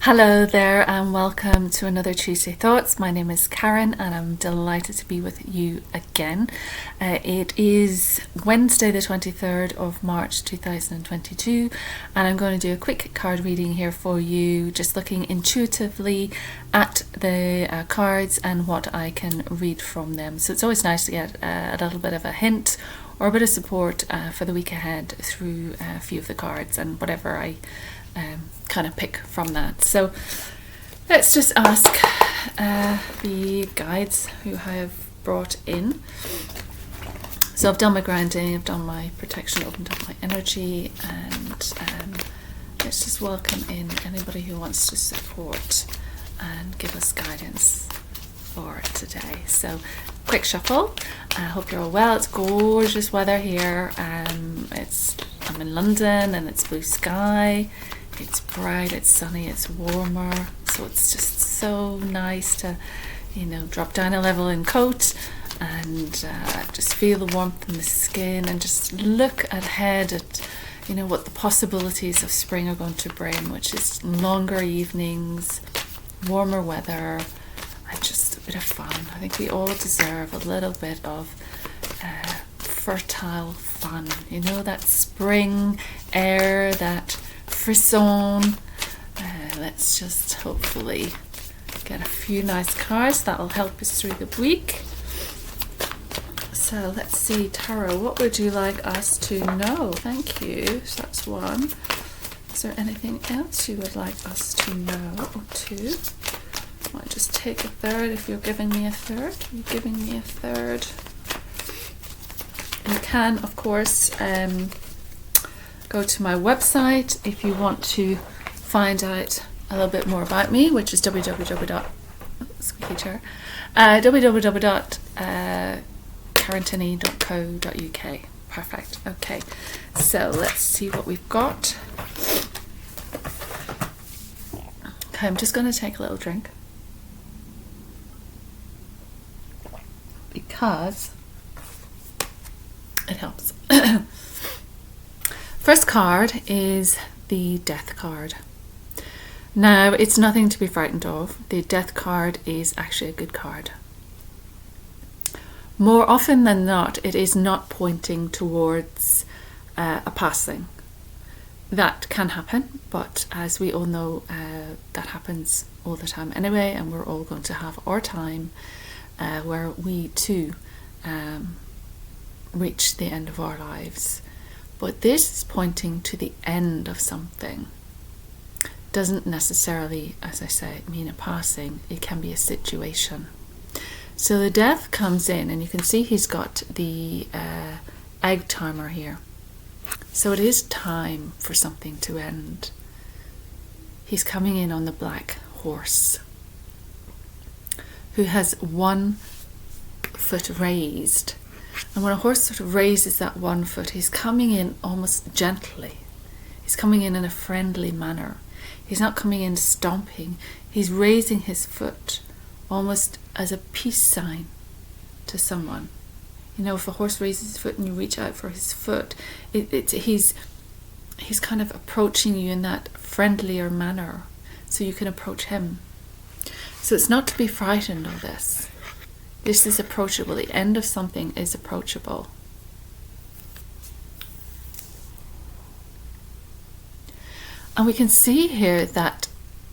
Hello there and welcome to another Tuesday Thoughts. My name is Karen and I'm delighted to be with you again. It is Wednesday the 23rd of March 2022 and I'm going to do a quick card reading here for you, just looking intuitively at the cards and what I can read from them. So it's always nice to get a little bit of a hint or a bit of support for the week ahead through a few of the cards and whatever I kind of pick from that. So let's just ask the guides who I have brought in. So I've done my grounding, I've done my protection, opened up my energy, and let's just welcome in anybody who wants to support and give us guidance for today. So quick shuffle. I hope you're all well. It's gorgeous weather here. I'm in London and it's blue sky. It's bright, it's sunny, it's warmer, so it's just so nice to, drop down a level in coat and just feel the warmth in the skin and just look ahead at, what the possibilities of spring are going to bring, which is longer evenings, warmer weather, and just a bit of fun. I think we all deserve a little bit of fertile fun, that spring air, that frisson. Let's just hopefully get a few nice cards that'll help us through the week. So let's see, Tarot, what would you like us to know? Thank you. So that's one. Is there anything else you would like us to know? Or two? I might just take a third if you're giving me a third. You're giving me a third. You can, of course, go to my website if you want to find out a little bit more about me, which is www.carantini.co.uk. Perfect. Okay, so let's see what we've got. Okay, I'm just going to take a little drink because it helps. First card is the Death card. Now, it's nothing to be frightened of. The Death card is actually a good card. More often than not, it is not pointing towards a passing. That can happen, but as we all know, that happens all the time anyway, and we're all going to have our time where we too reach the end of our lives. But this is pointing to the end of something. Doesn't necessarily, as I say, mean a passing. It can be a situation. So the Death comes in, and you can see he's got the egg timer here. So it is time for something to end. He's coming in on the black horse, who has one foot raised. And when a horse sort of raises that one foot, he's coming in almost gently. He's coming in a friendly manner. He's not coming in stomping. He's raising his foot almost as a peace sign to someone. If a horse raises his foot and you reach out for his foot, he's kind of approaching you in that friendlier manner so you can approach him. So it's not to be frightened of this. This is approachable. The end of something is approachable. And we can see here that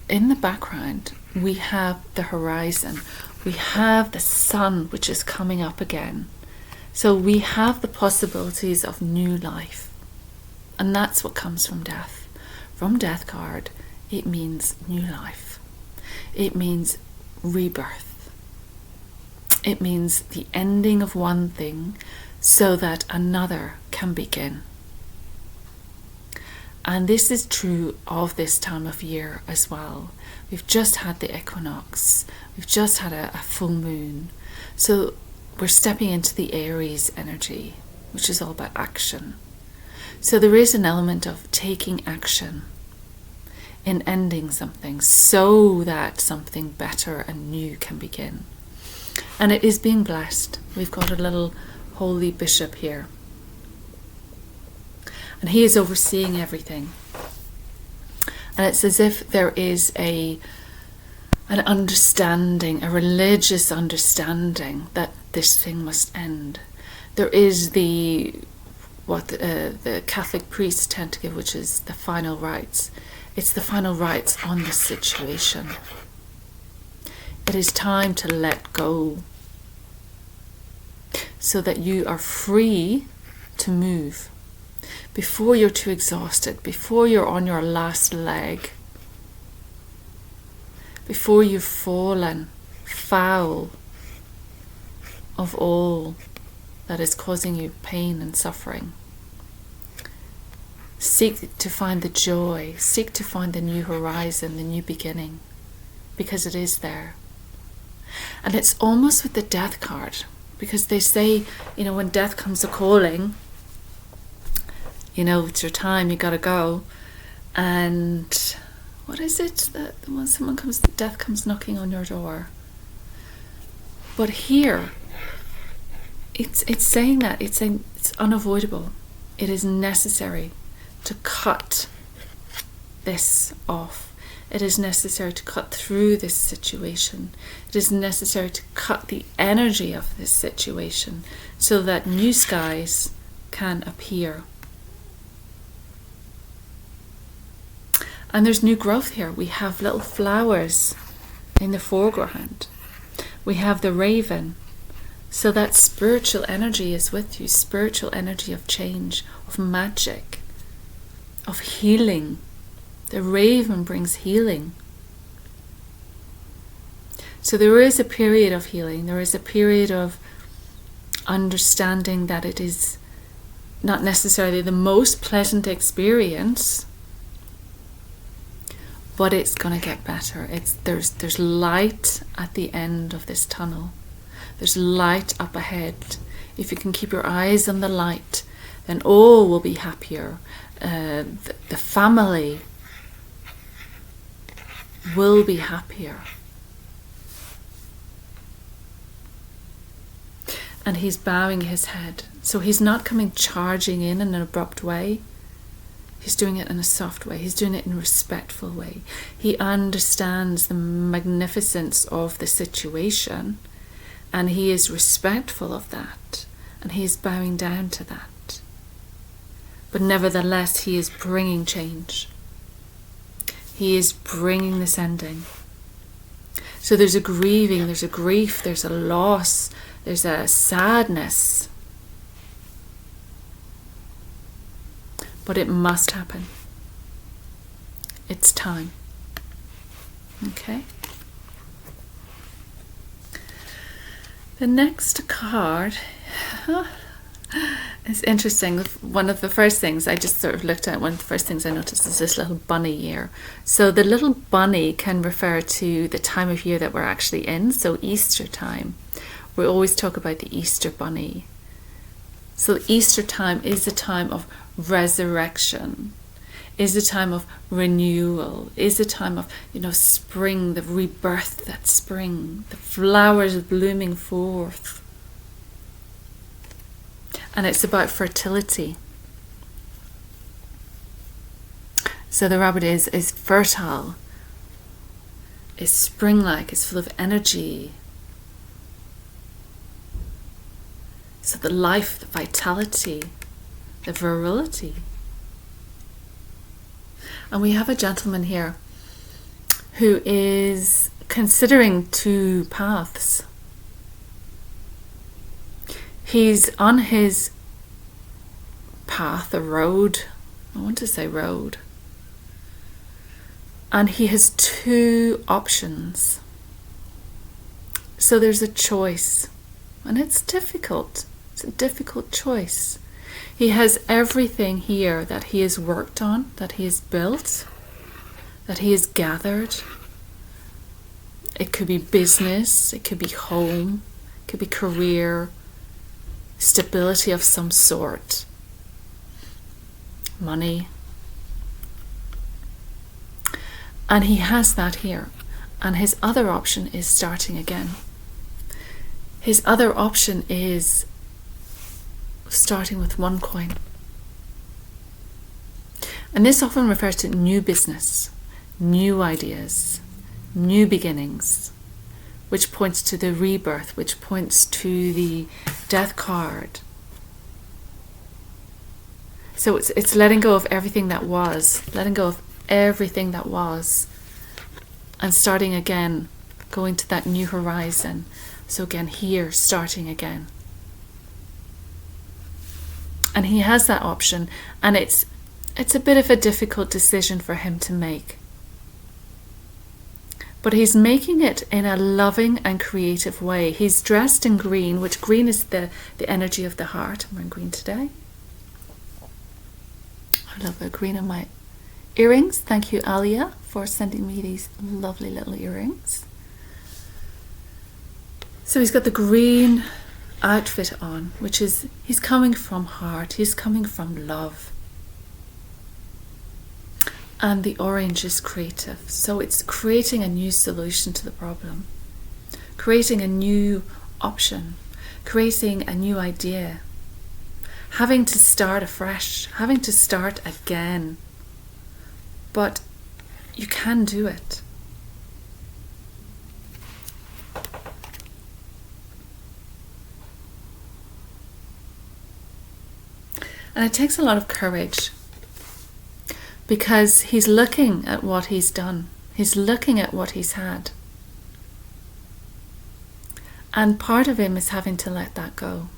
in the background we have the horizon. We have the sun, which is coming up again. So we have the possibilities of new life. And that's what comes from Death. From Death card, it means new life. It means rebirth. It means the ending of one thing so that another can begin. And this is true of this time of year as well. We've just had the equinox. We've just had a full moon. So we're stepping into the Aries energy, which is all about action. So there is an element of taking action in ending something so that something better and new can begin. And it is being blessed. We've got a little holy bishop here. And he is overseeing everything. And it's as if there is an understanding, a religious understanding that this thing must end. There is what the Catholic priests tend to give, which is the final rites. It's the final rites on the situation. It is time to let go so that you are free to move before you're too exhausted, before you're on your last leg, before you've fallen foul of all that is causing you pain and suffering. Seek to find the joy, seek to find the new horizon, the new beginning, because it is there. And it's almost with the death card, because they say, when death comes a-calling, it's your time, you gotta go. And what is it that when death comes knocking on your door? But here, it's saying that, it's saying it's unavoidable. It is necessary to cut this off. It is necessary to cut through this situation. It is necessary to cut the energy of this situation so that new skies can appear. And there's new growth here. We have little flowers in the foreground. We have the raven. So that spiritual energy is with you. Spiritual energy of change, of magic, of healing. The raven brings healing. So there is a period of healing. There is a period of understanding that it is not necessarily the most pleasant experience, but it's going to get better. There's light at the end of this tunnel. There's light up ahead. If you can keep your eyes on the light, then all will be happier. The family will be happier. And he's bowing his head. So he's not coming charging in an abrupt way. He's doing it in a soft way. He's doing it in a respectful way. He understands the magnificence of the situation, and he is respectful of that, and he is bowing down to that. But nevertheless, he is bringing change. He is bringing this ending. So there's a grieving, there's a grief, there's a loss, there's a sadness. But it must happen. It's time. Okay? The next card is interesting. One of the first things I just sort of looked at, one of the first things I noticed is this little bunny here. So the little bunny can refer to the time of year that we're actually in, so Easter time. We always talk about the Easter bunny. So Easter time is a time of resurrection, is a time of renewal, is a time of, spring, the rebirth, that spring, the flowers blooming forth. And it's about fertility. So the rabbit is fertile, is spring-like, is full of energy. So the life, the vitality, the virility. And we have a gentleman here who is considering two paths. He's on his path, a road. I want to say road. And he has two options. So there's a choice. And it's difficult. It's a difficult choice. He has everything here that he has worked on, that he has built, that he has gathered. It could be business, it could be home, it could be career, stability of some sort, money. And he has that here. And his other option is starting again. His other option is starting with one coin. And this often refers to new business, new ideas, new beginnings, which points to the rebirth, which points to the death card. So it's letting go of everything that was, letting go of everything that was, and starting again, going to that new horizon. So again, here, starting again. And he has that option, and it's a bit of a difficult decision for him to make. But he's making it in a loving and creative way. He's dressed in green, which green is the energy of the heart. I'm wearing green today. I love the green on my earrings. Thank you, Alia, for sending me these lovely little earrings. So he's got the green outfit on, which is, he's coming from heart, he's coming from love. And the orange is creative, so it's creating a new solution to the problem, creating a new option, creating a new idea, having to start afresh, having to start again. But you can do it. And it takes a lot of courage, because he's looking at what he's done. He's looking at what he's had. And part of him is having to let that go.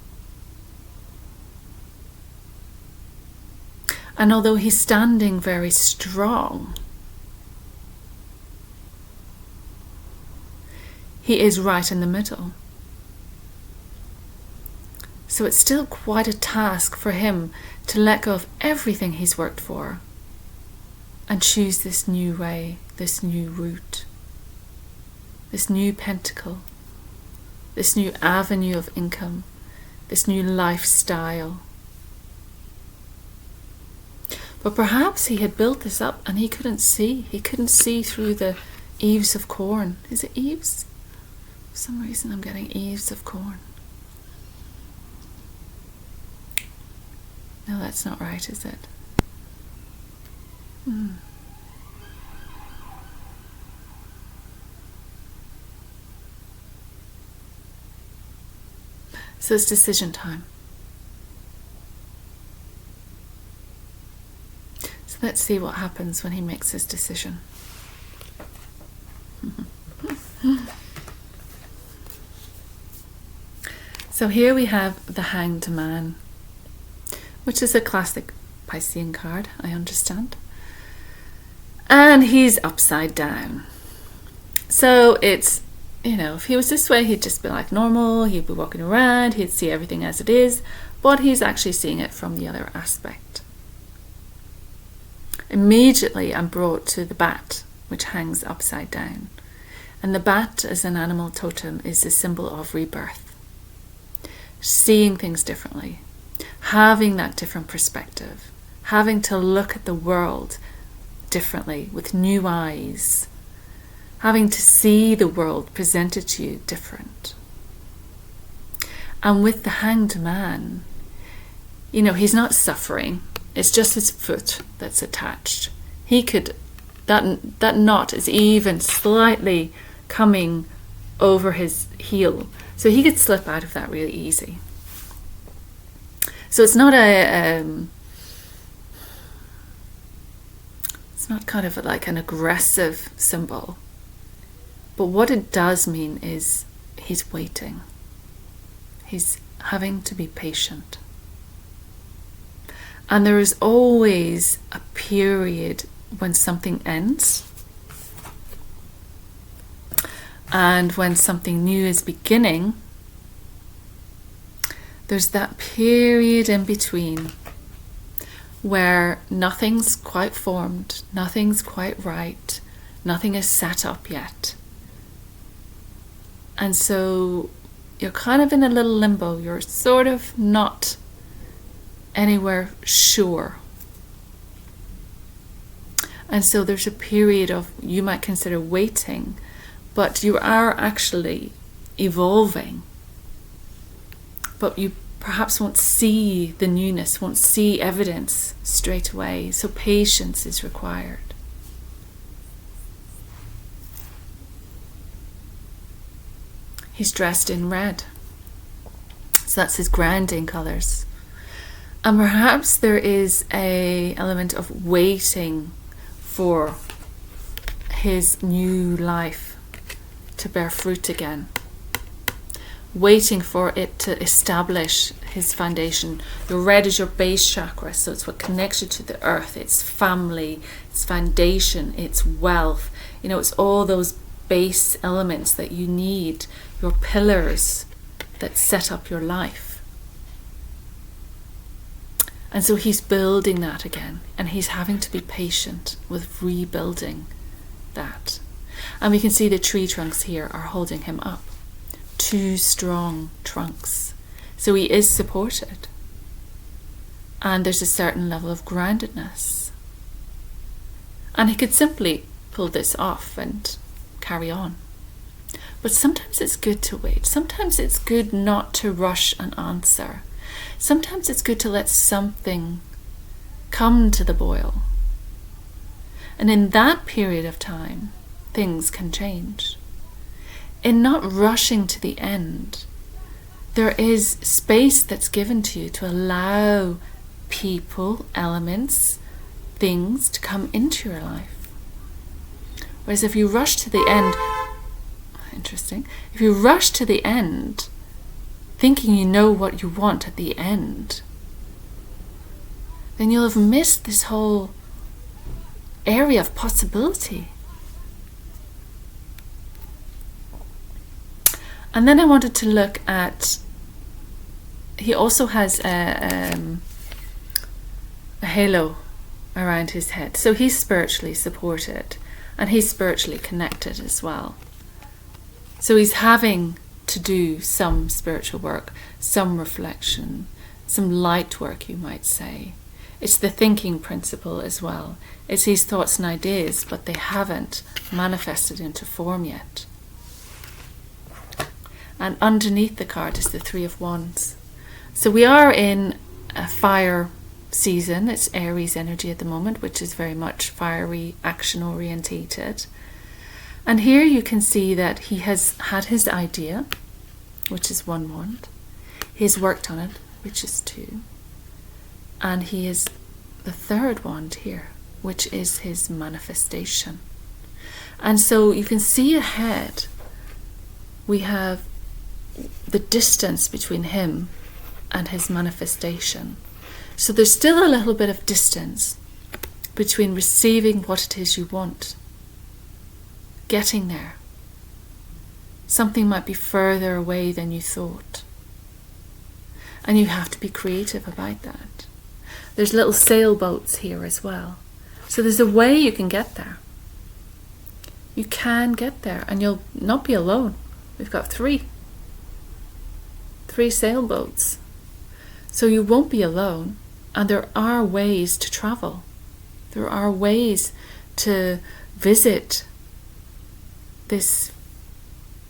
And although he's standing very strong, he is right in the middle. So it's still quite a task for him to let go of everything he's worked for and choose this new way, this new route, this new pentacle, this new avenue of income, this new lifestyle. But perhaps he had built this up and he couldn't see. He couldn't see through the eaves of corn. Is it eaves? For some reason I'm getting eaves of corn. No, that's not right, is it? So it's decision time. So let's see what happens when he makes his decision. So here we have the Hanged Man, which is a classic Piscean card, I understand. And he's upside down. So it's, you know, if he was this way, he'd just be like normal, he'd be walking around, he'd see everything as it is, but he's actually seeing it from the other aspect. Immediately I'm brought to the bat, which hangs upside down. And the bat as an animal totem is a symbol of rebirth. Seeing things differently. Having that different perspective, having to look at the world differently with new eyes, having to see the world presented to you different. And with the Hanged Man, you know, he's not suffering, it's just his foot that's attached. He could, that knot is even slightly coming over his heel, so he could slip out of that really easy. So it's not it's not kind of like an aggressive symbol, but what it does mean is he's waiting. He's having to be patient. And there is always a period when something ends and when something new is beginning. There's that period in between where nothing's quite formed, nothing's quite right, nothing is set up yet. And so you're kind of in a little limbo. You're sort of not anywhere sure. And so there's a period of, you might consider waiting, but you are actually evolving. But you perhaps won't see the newness, won't see evidence straight away. So patience is required. He's dressed in red. So that's his grounding colours. And perhaps there is an element of waiting for his new life to bear fruit again. Waiting for it to establish his foundation. Your red is your base chakra, so it's what connects you to the earth. It's family, it's foundation, it's wealth. You know, it's all those base elements that you need, your pillars that set up your life. And so he's building that again, and he's having to be patient with rebuilding that. And we can see the tree trunks here are holding him up. Two strong trunks. So he is supported. And there's a certain level of groundedness. And he could simply pull this off and carry on. But sometimes it's good to wait. Sometimes it's good not to rush an answer. Sometimes it's good to let something come to the boil. And in that period of time, things can change. In not rushing to the end, there is space that's given to you to allow people, elements, things to come into your life. Whereas if you rush to the end, interesting, if you rush to the end, thinking you know what you want at the end, then you'll have missed this whole area of possibility. And then I wanted to look at, he also has a halo around his head. So he's spiritually supported and he's spiritually connected as well. So he's having to do some spiritual work, some reflection, some light work, you might say. It's the thinking principle as well. It's his thoughts and ideas, but they haven't manifested into form yet. And underneath the card is the Three of Wands. So we are in a fire season. It's Aries energy at the moment, which is very much fiery, action orientated. And here you can see that he has had his idea, which is 1 wand. He has worked on it, which is 2. And he is the 3rd wand here, which is his manifestation. And so you can see ahead, we have the distance between him and his manifestation. So there's still a little bit of distance between receiving what it is you want, getting there. Something might be further away than you thought. And you have to be creative about that. There's little sailboats here as well. So there's a way you can get there. You can get there and you'll not be alone. We've got 3 sailboats. So you won't be alone, and there are ways to travel. There are ways to visit this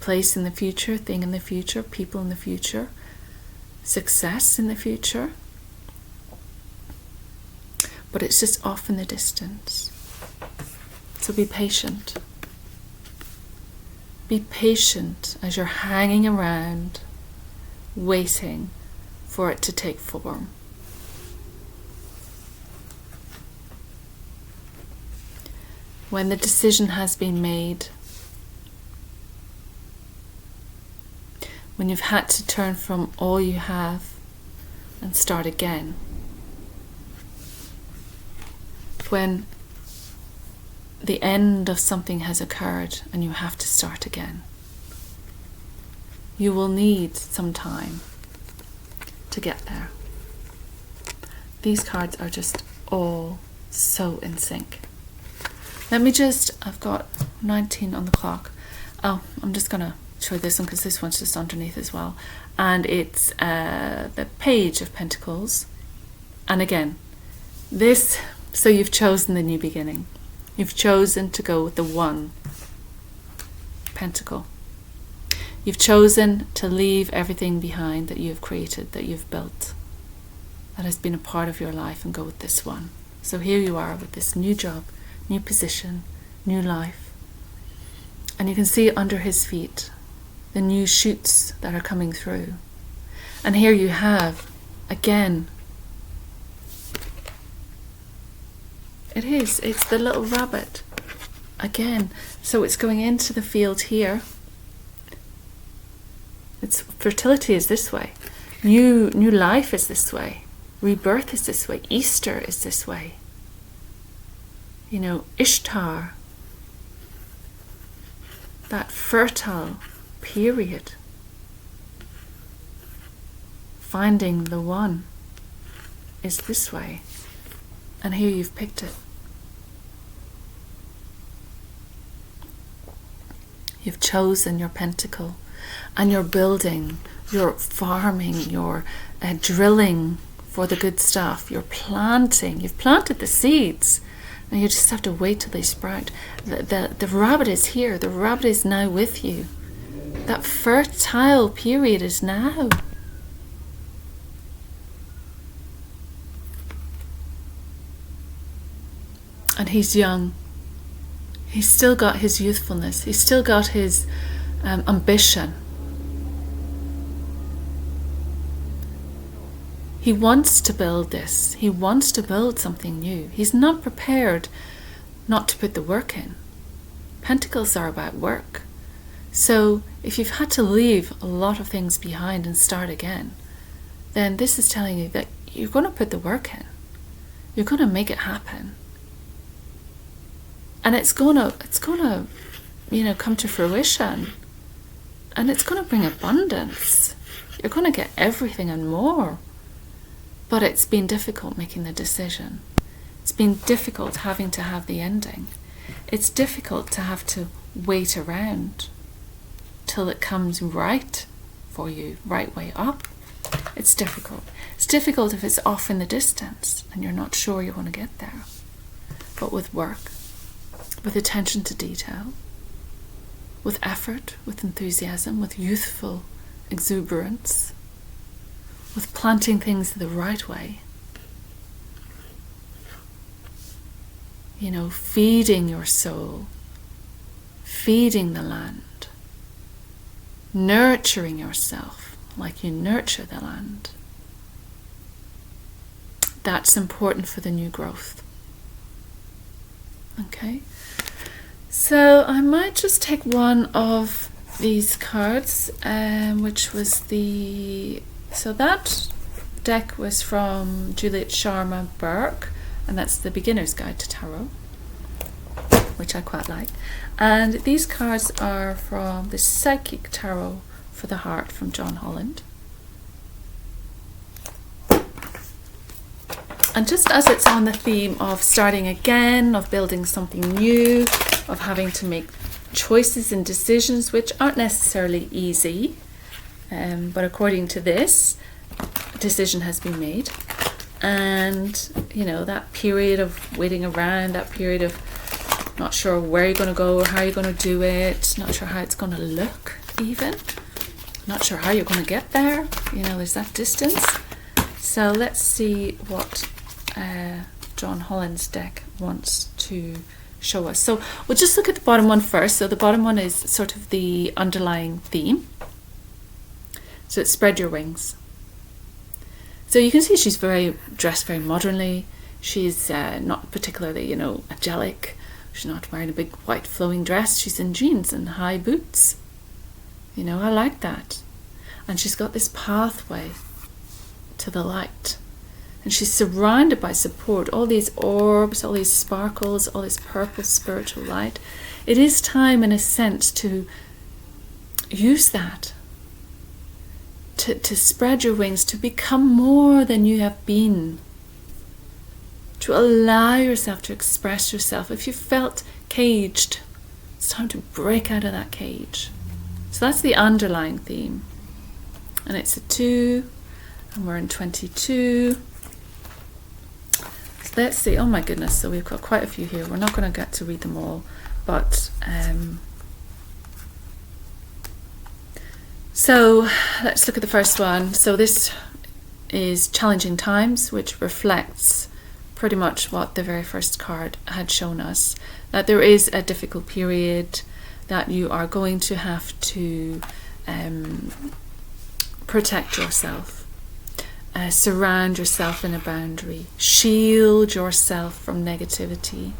place in the future, thing in the future, people in the future, success in the future. But it's just off in the distance. So be patient. Be patient as you're hanging around, waiting for it to take form. When the decision has been made, when you've had to turn from all you have and start again, when the end of something has occurred and you have to start again, you will need some time to get there. These cards are just all so in sync. I've got 19 on the clock. Oh, I'm just going to show this one because this one's just underneath as well. And it's the Page of Pentacles. And again, so you've chosen the new beginning. You've chosen to go with the 1 pentacle. You've chosen to leave everything behind that you've created, that you've built, that has been a part of your life, and go with this one. So here you are with this new job, new position, new life. And you can see under his feet, the new shoots that are coming through. And here you have, again, it's the little rabbit again. So it's going into the field here. It's fertility is this way, new life is this way, rebirth is this way, Easter is this way. You know, Ishtar, that fertile period, finding the one is this way, and here you've picked it. You've chosen your pentacle, and you're building, you're farming, you're drilling for the good stuff, you're planting, you've planted the seeds, and you just have to wait till they sprout. The rabbit is here, the rabbit is now with you. That fertile period is now. And he's young. He's still got his youthfulness. He's still got his ambition. He wants to build this. He wants to build something new. He's not prepared not to put the work in. Pentacles are about work. So if you've had to leave a lot of things behind and start again, then this is telling you that you're going to put the work in. You're going to make it happen. And it's gonna, come to fruition. And it's gonna bring abundance. You're gonna get everything and more. But it's been difficult making the decision. It's been difficult having to have the ending. It's difficult to have to wait around till it comes right for you, right way up. It's difficult. It's difficult if it's off in the distance and you're not sure you want to get there. But with work, with attention to detail, with effort, with enthusiasm, with youthful exuberance, with planting things the right way, feeding your soul, feeding the land, nurturing yourself like you nurture the land. That's important for the new growth. Okay, so I might just take one of these cards, which was so that deck was from Juliet Sharman-Burke, and that's the Beginner's Guide to Tarot, which I quite like. And these cards are from the Psychic Tarot for the Heart from John Holland. And just as it's on the theme of starting again, of building something new, of having to make choices and decisions which aren't necessarily easy, but according to this, a decision has been made. And, that period of waiting around, that period of not sure where you're going to go or how you're going to do it, not sure how it's going to look even, not sure how you're going to get there, there's that distance. So let's see what John Holland's deck wants to show us. So we'll just look at the bottom one first. So the bottom one is sort of the underlying theme. So it's spread your wings. So you can see she's dressed very modernly. She's not particularly, angelic. She's not wearing a big white flowing dress. She's in jeans and high boots. I like that. And she's got this pathway to the light. And she's surrounded by support, all these orbs, all these sparkles, all this purple spiritual light. It is time, in a sense, to use that, to spread your wings, to become more than you have been, to allow yourself to express yourself. If you felt caged, it's time to break out of that cage. So that's the underlying theme. And it's a 2, and we're in 22. Let's see, oh my goodness, so we've got quite a few here. We're not going to get to read them all, but so let's look at the first one. So this is Challenging Times, which reflects pretty much what the very first card had shown us, that there is a difficult period, that you are going to have to protect yourself. Surround yourself in a boundary. Shield yourself from negativity.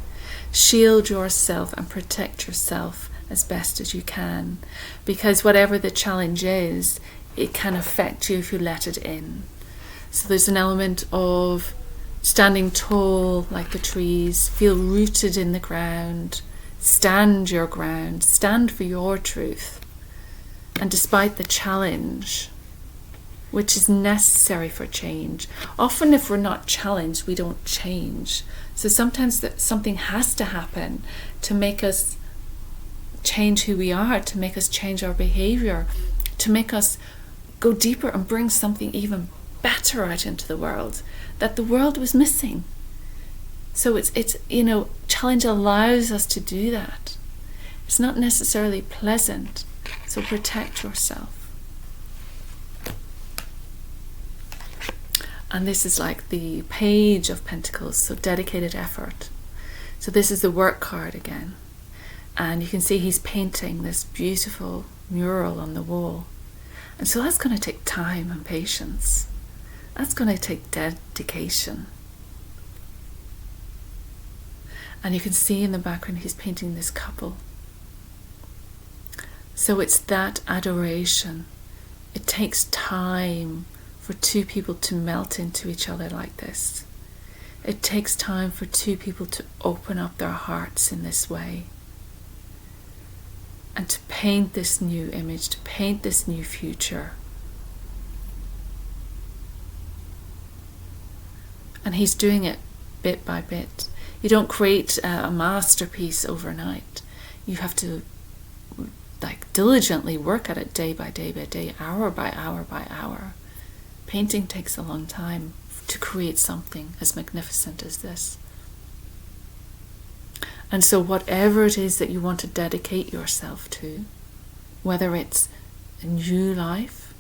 Shield yourself and protect yourself as best as you can. Because whatever the challenge is, it can affect you if you let it in. So there's an element of standing tall like the trees, feel rooted in the ground, stand your ground, stand for your truth. And despite the challenge, which is necessary for change, often if we're not challenged, we don't change. So sometimes something has to happen to make us change who we are, to make us change our behavior, to make us go deeper and bring something even better out into the world that the world was missing. So it's challenge allows us to do that. It's not necessarily pleasant, so protect yourself. And this is like the Page of Pentacles, so dedicated effort. So this is the work card again. And you can see he's painting this beautiful mural on the wall. And so that's going to take time and patience. That's going to take dedication. And you can see in the background he's painting this couple. So it's that adoration. It takes time for two people to melt into each other like this. It takes time for two people to open up their hearts in this way. And to paint this new image, to paint this new future. And he's doing it bit by bit. You don't create a masterpiece overnight. You have to diligently work at it day by day by day, hour by hour by hour. Painting takes a long time to create something as magnificent as this. And so whatever it is that you want to dedicate yourself to, whether it's a new life,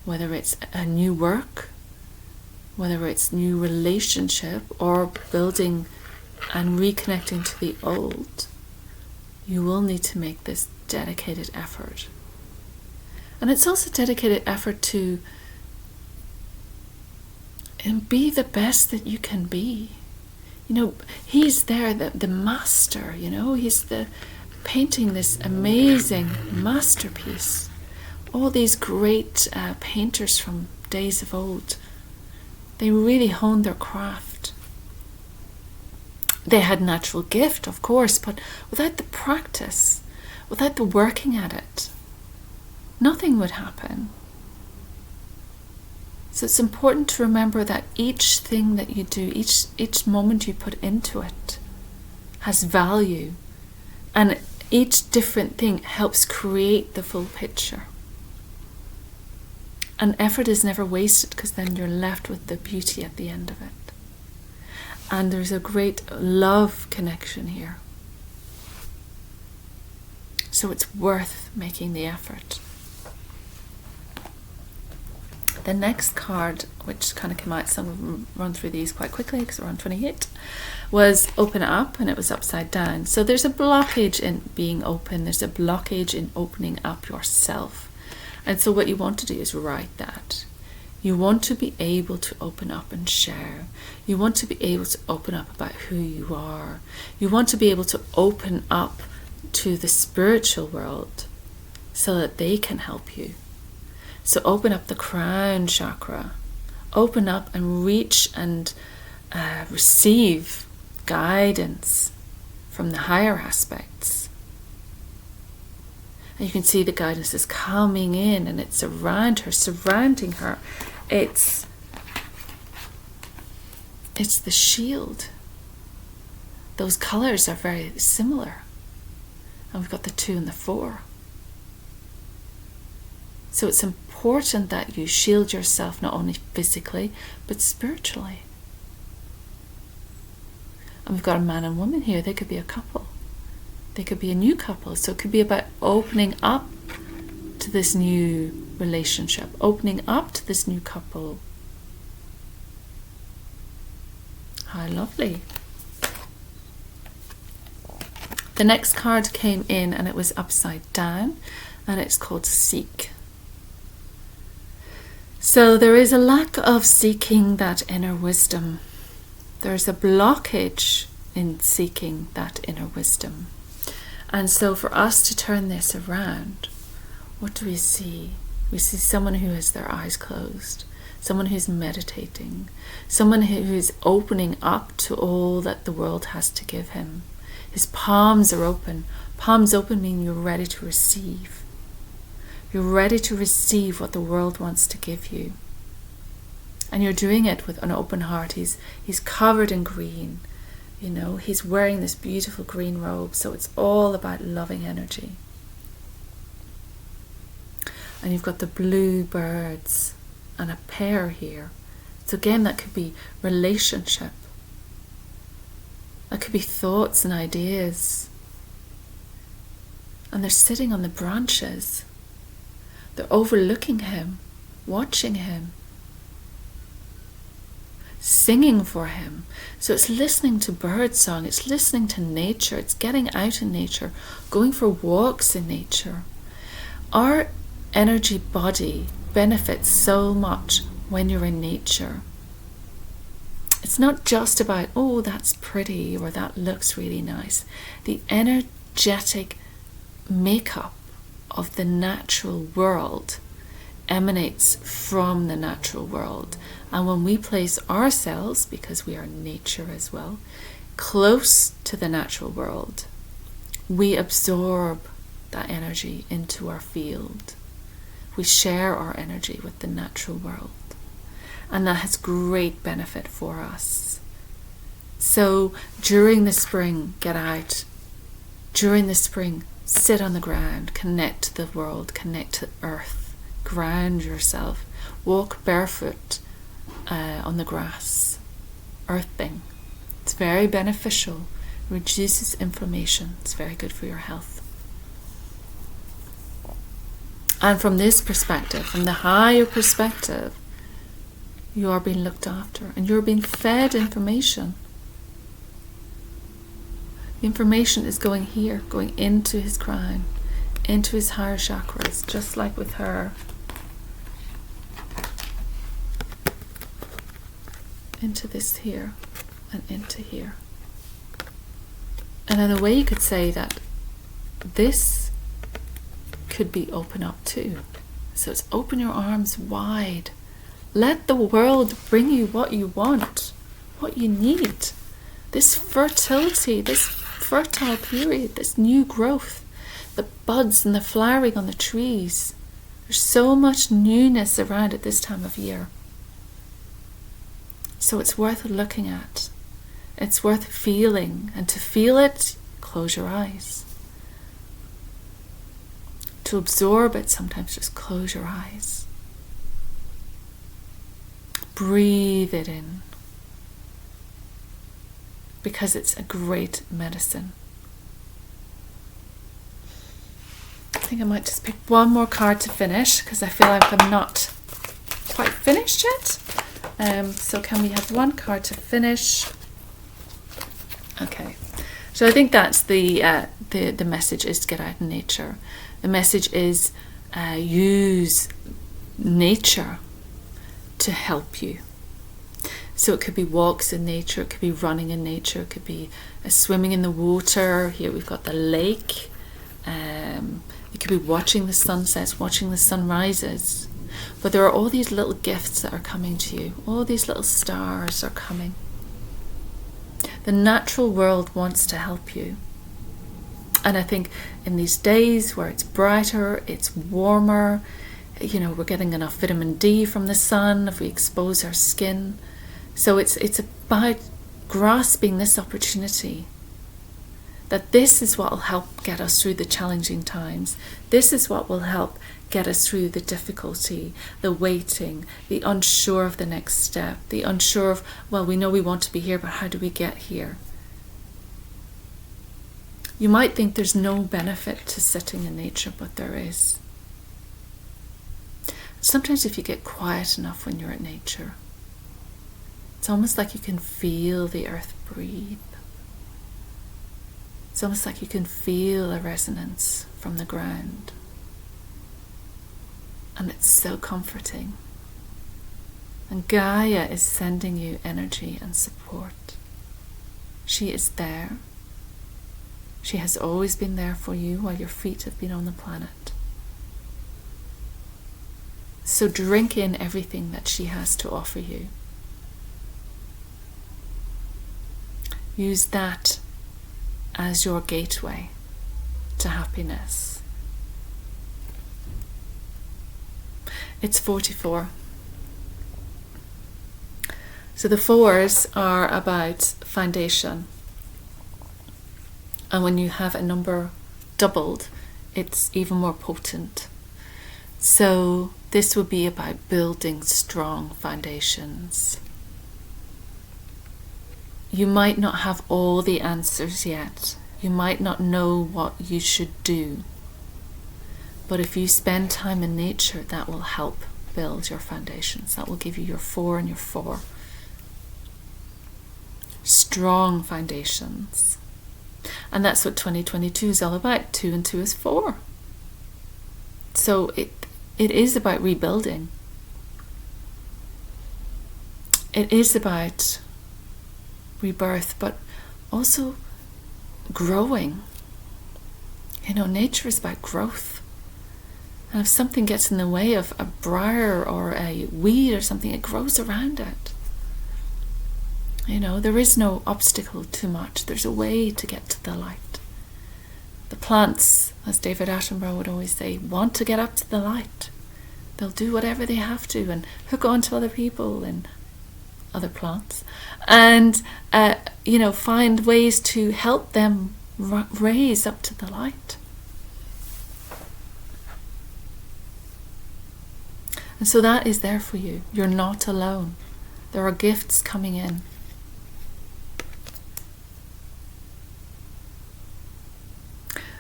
whether it's a new work, whether it's new relationship, or building and reconnecting to the old, you will need to make this dedicated effort. And it's also dedicated effort to be the best that you can be. He's there, the master, he's painting this amazing masterpiece. All these great painters from days of old, they really honed their craft. They had natural gift, of course, but without the practice, without the working at it, nothing would happen. So it's important to remember that each thing that you do, each moment you put into it has value. And each different thing helps create the full picture. And effort is never wasted, because then you're left with the beauty at the end of it. And there's a great love connection here. So it's worth making the effort. The next card, which kind of came out, some of them run through these quite quickly because we're on 28, was open up, and it was upside down. So there's a blockage in being open. There's a blockage in opening up yourself. And so what you want to do is write that. You want to be able to open up and share. You want to be able to open up about who you are. You want to be able to open up to the spiritual world so that they can help you. So open up the crown chakra. Open up and reach and receive guidance from the higher aspects. And you can see the guidance is coming in, and it's around her, surrounding her. It's the shield. Those colours are very similar. And we've got the 2 and the 4. So it's important that you shield yourself not only physically, but spiritually. And we've got a man and woman here. They could be a couple. They could be a new couple. So it could be about opening up to this new relationship, opening up to this new couple. How lovely. The next card came in, and it was upside down. and it's called seek. So there is a lack of seeking that inner wisdom. There's a blockage in seeking that inner wisdom. And so for us to turn this around, what do we see? We see someone who has their eyes closed, someone who's meditating, someone who's opening up to all that the world has to give him. His palms are open. Palms open mean you're ready to receive. You're ready to receive what the world wants to give you. And you're doing it with an open heart. He's covered in green. You know, he's wearing this beautiful green robe. So it's all about loving energy. And you've got the blue birds and a pair here. So again, that could be relationship. That could be thoughts and ideas. And they're sitting on the branches. They're overlooking him, watching him, singing for him. So it's listening to bird song, it's listening to nature, it's getting out in nature, going for walks in nature. Our energy body benefits so much when you're in nature. It's not just about, oh, that's pretty or that looks really nice. The energetic makeup of the natural world emanates from the natural world. And when we place ourselves, because we are nature as well, close to the natural world, we absorb that energy into our field. We share our energy with the natural world. And that has great benefit for us. So during the spring, get out. During the spring, sit on the ground, connect to the world, connect to earth, ground yourself, walk barefoot on the grass, earthing. It's very beneficial, reduces inflammation, it's very good for your health. And from this perspective, from the higher perspective, you are being looked after and you're being fed information. The information is going here, going into his crown, into his higher chakras, just like with her. Into this here and into here. And in a way you could say that this could be open up too. So it's open your arms wide. Let the world bring you what you want, what you need. This fertility, this fertile period, this new growth, the buds and the flowering on the trees. There's so much newness around at this time of year. So it's worth looking at. It's worth feeling. And to feel it, close your eyes. To absorb it, sometimes just close your eyes. Breathe it in. Because it's a great medicine. I think I might just pick one more card to finish because I feel like I'm not quite finished yet. So can we have one card to finish? Okay. So I think that's the message is to get out in nature. The message is use nature to help you. So it could be walks in nature, it could be running in nature, it could be swimming in the water. Here we've got the lake. It could be watching the sunsets, watching the sunrises. But there are all these little gifts that are coming to you. All these little stars are coming. The natural world wants to help you. And I think in these days where it's brighter, it's warmer, you know, we're getting enough vitamin D from the sun if we expose our skin. So it's about grasping this opportunity, that this is what will help get us through the challenging times. This is what will help get us through the difficulty, the waiting, the unsure of the next step, the unsure of, well, we know we want to be here, but how do we get here? You might think there's no benefit to sitting in nature, but there is. Sometimes if you get quiet enough when you're at nature, it's almost like you can feel the earth breathe. It's almost like you can feel a resonance from the ground. And it's so comforting. And Gaia is sending you energy and support. She is there. She has always been there for you while your feet have been on the planet. So drink in everything that she has to offer you. Use that as your gateway to happiness. It's 44. So the 4s are about foundation. And when you have a number doubled, it's even more potent. So this would be about building strong foundations. You might not have all the answers yet. You might not know what you should do. But if you spend time in nature, that will help build your foundations. That will give you your 4 and your 4. Strong foundations. And that's what 2022 is all about. 2 and 2 is 4. So it is about rebuilding. It is about rebirth, but also growing. You know, nature is about growth. And if something gets in the way of a briar or a weed or something, it grows around it. You know, there is no obstacle too much. There's a way to get to the light. The plants, as David Attenborough would always say, want to get up to the light. They'll do whatever they have to and hook on to other people and other plants. And, you know, find ways to help them raise up to the light. And so that is there for you. You're not alone. There are gifts coming in.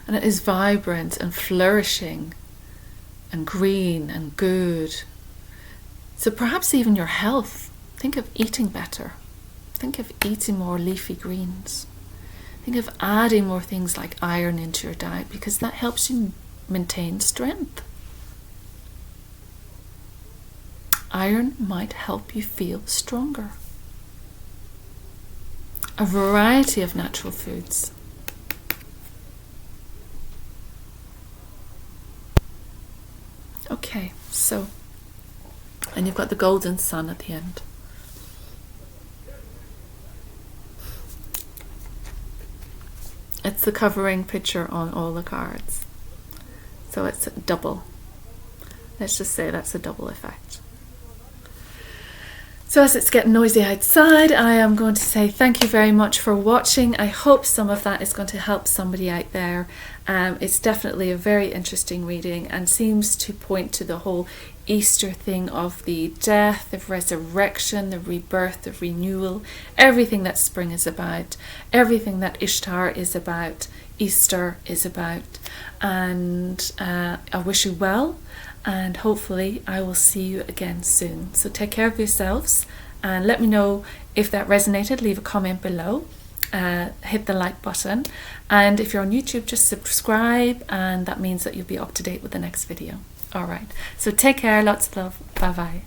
And it is vibrant and flourishing and green and good. So perhaps even your health. Think of eating better. Think of eating more leafy greens. Think of adding more things like iron into your diet, because that helps you maintain strength. Iron might help you feel stronger. A variety of natural foods. Okay, so, and you've got the golden sun at the end. It's the covering picture on all the cards. So it's double. Let's just say that's a double effect. So as it's getting noisy outside, I am going to say thank you very much for watching. I hope some of that is going to help somebody out there. It's definitely a very interesting reading and seems to point to the whole Easter thing of the death, the resurrection, the rebirth, the renewal, everything that spring is about, everything that Ishtar is about, Easter is about. And I wish you well. And hopefully I will see you again soon. So take care of yourselves and let me know if that resonated. Leave a comment below. Hit the like button. And if you're on YouTube, just subscribe, and that means that you'll be up to date with the next video. Alright, so take care. Lots of love. Bye bye.